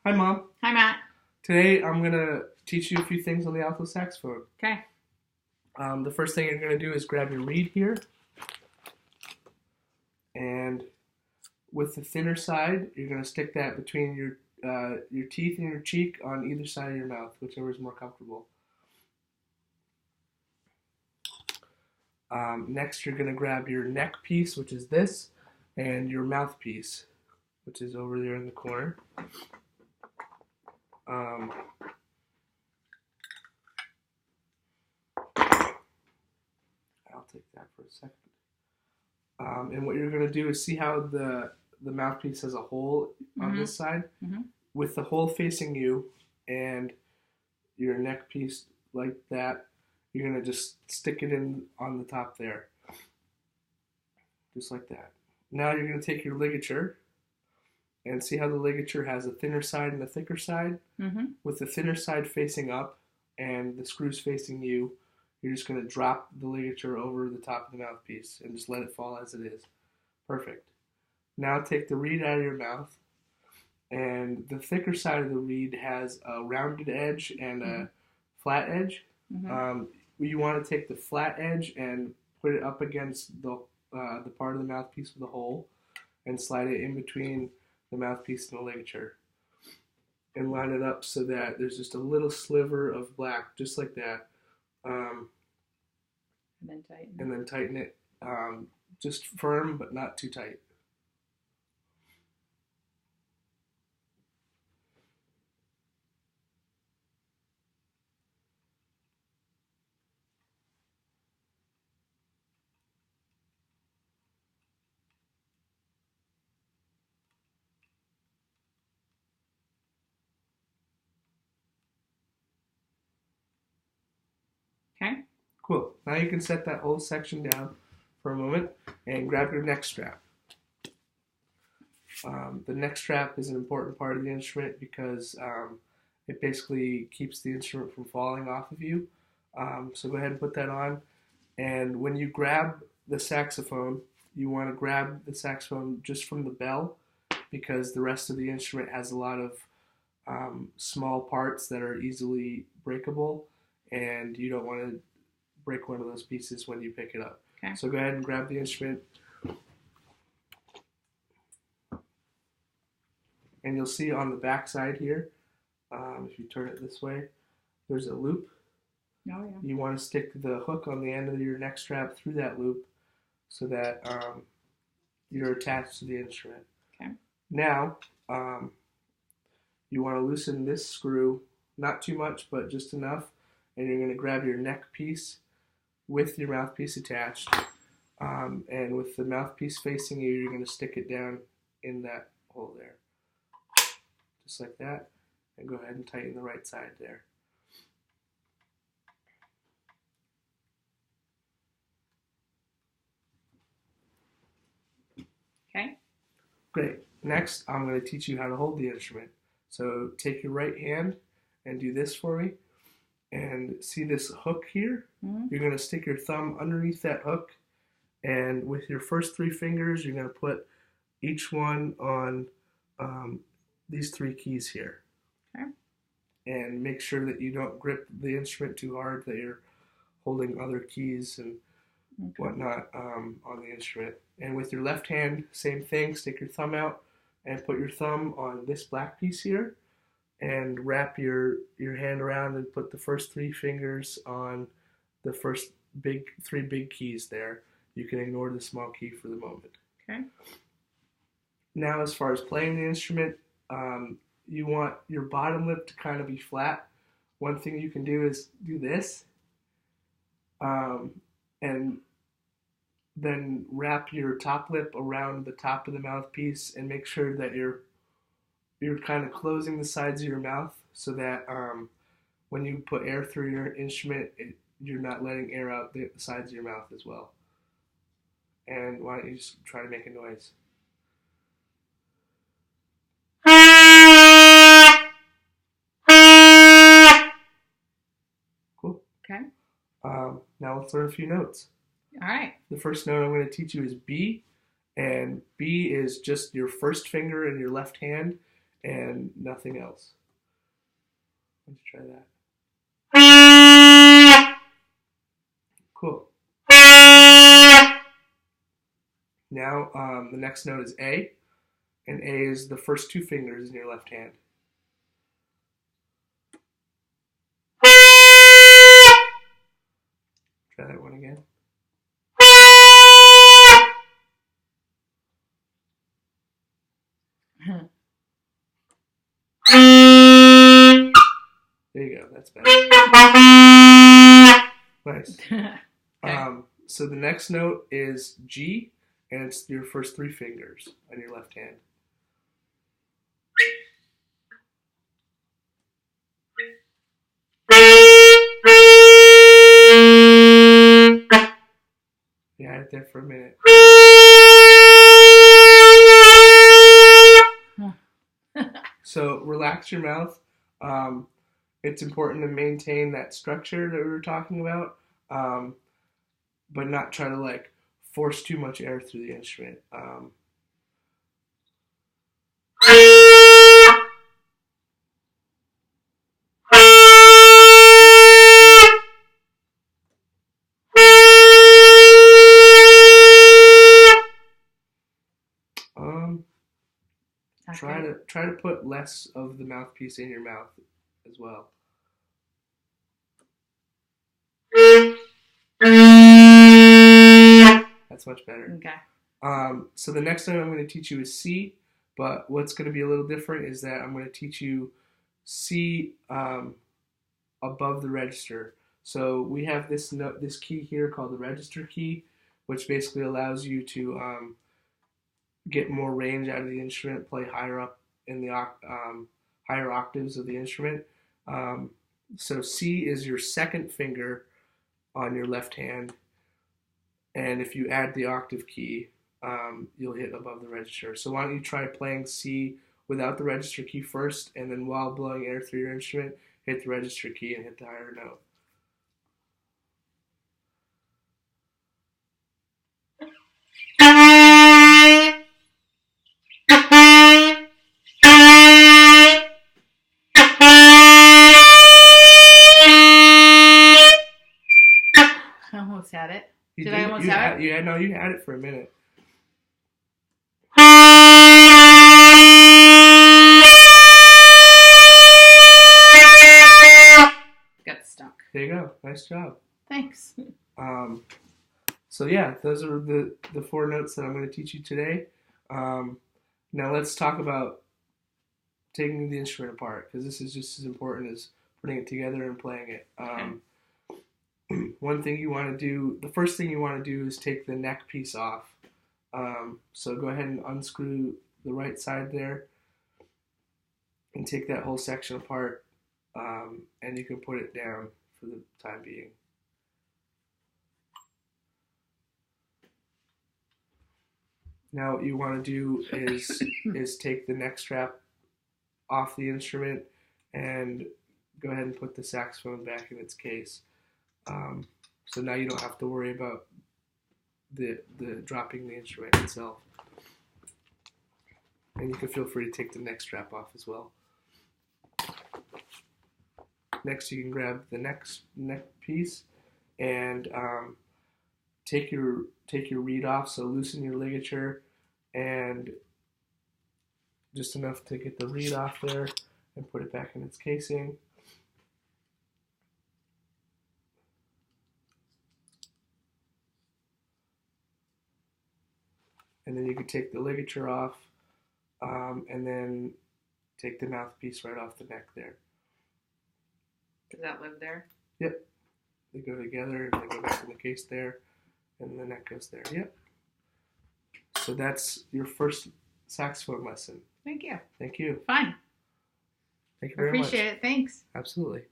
Hi, Mom. Hi, Matt. Today I'm going to teach you a few things on the alto saxophone. Okay. The first thing you're going to do is grab your reed here, and with the thinner side, you're going to stick that between your teeth and your cheek on either side of your mouth, whichever is more comfortable. Next, you're going to grab your neck piece, which is this, and your mouthpiece, which is over there in the corner. I'll take that for a second. And what you're going to do is see how the mouthpiece has a hole on this side? With the hole facing you and your neck piece like that, you're going to just stick it in on the top there. Just like that. Now you're going to take your ligature and see how the ligature has a thinner side and a thicker side? With the thinner side facing up and the screws facing you, you're just going to drop the ligature over the top of the mouthpiece and just let it fall as it is. Perfect. Now take the reed out of your mouth, and the thicker side of the reed has a rounded edge and a flat edge. You want to take the flat edge and put it up against the part of the mouthpiece with a hole and slide it in between the mouthpiece and the ligature. And line it up so that there's just a little sliver of black, just like that. And then tighten it. Just firm, but not too tight. Okay. Cool. Now you can set that whole section down for a moment and grab your neck strap. The neck strap is an important part of the instrument because it basically keeps the instrument from falling off of you. So go ahead and put that on. And when you grab the saxophone, you want to grab the saxophone just from the bell because the rest of the instrument has a lot of small parts that are easily breakable, and you don't want to break one of those pieces when you pick it up. Okay. So go ahead and grab the instrument. And you'll see on the back side here, if you turn it this way, there's a loop. Oh, yeah. You want to stick the hook on the end of your neck strap through that loop so that you're attached to the instrument. Okay. Now, you want to loosen this screw, not too much, but just enough, and you're going to grab your neck piece with your mouthpiece attached, and with the mouthpiece facing you, you're going to stick it down in that hole there. Just like that, and go ahead and tighten the right side there. Okay. Great. Next, I'm going to teach you how to hold the instrument. So take your right hand and do this for me. And see this hook here? You're going to stick your thumb underneath that hook, and with your first three fingers, you're going to put each one on these three keys here. Okay. And make sure that you don't grip the instrument too hard, that you're holding other keys and whatnot on the instrument. And with your left hand, same thing, stick your thumb out and put your thumb on this black piece here and wrap your hand around and put the first three fingers on the first three big keys there. You can ignore the small key for the moment. Okay. Now, as far as playing the instrument, you want your bottom lip to kind of be flat. One thing you can do is do this, and then wrap your top lip around the top of the mouthpiece and make sure that you're kind of closing the sides of your mouth so that when you put air through your instrument, you're not letting air out the sides of your mouth as well. And why don't you just try to make a noise? Cool. Okay. Now let's learn a few notes. All right. The first note I'm going to teach you is B, and B is just your first finger in your left hand, and nothing else. Let's try that. Cool. Now the next note is A, and A is the first two fingers in your left hand. Try that one again. There you go. That's better. Nice. Okay. So the next note is G, and it's your first three fingers on your left hand. Yeah, I had that for a minute. So relax your mouth. It's important to maintain that structure that we were talking about, but not try to like force too much air through the instrument. Okay. Try to put less of the mouthpiece in your mouth as well. That's much better. Okay. So the next note I'm going to teach you is C, but what's going to be a little different is that I'm going to teach you C above the register. So we have this this key here called the register key, which basically allows you to get more range out of the instrument, play higher up in the higher octaves of the instrument. So C is your second finger on your left hand, and if you add the octave key, you'll hit above the register. So why don't you try playing C without the register key first, and then while blowing air through your instrument, hit the register key and hit the higher note. I almost had it. You almost have it? Yeah, no, you had it for a minute. Got stuck. There you go. Nice job. Thanks. So yeah, those are the four notes that I'm going to teach you today. Now let's talk about taking the instrument apart, because this is just as important as putting it together and playing it. One thing you want to do, the first thing you want to do is take the neck piece off. So go ahead and unscrew the right side there and take that whole section apart, and you can put it down for the time being. Now what you want to do is take the neck strap off the instrument and go ahead and put the saxophone back in its case. So now you don't have to worry about the dropping the instrument itself. And you can feel free to take the neck strap off as well. Next, you can grab the neck piece and take your reed off. So loosen your ligature and just enough to get the reed off there and put it back in its casing. And then you can take the ligature off, and then take the mouthpiece right off the neck there. Does that live there? Yep. They go together, and they go back in the case there, and the neck goes there. Yep. So that's your first saxophone lesson. Thank you. Thank you. Fun. Thank you very much. Appreciate it. Thanks. Absolutely.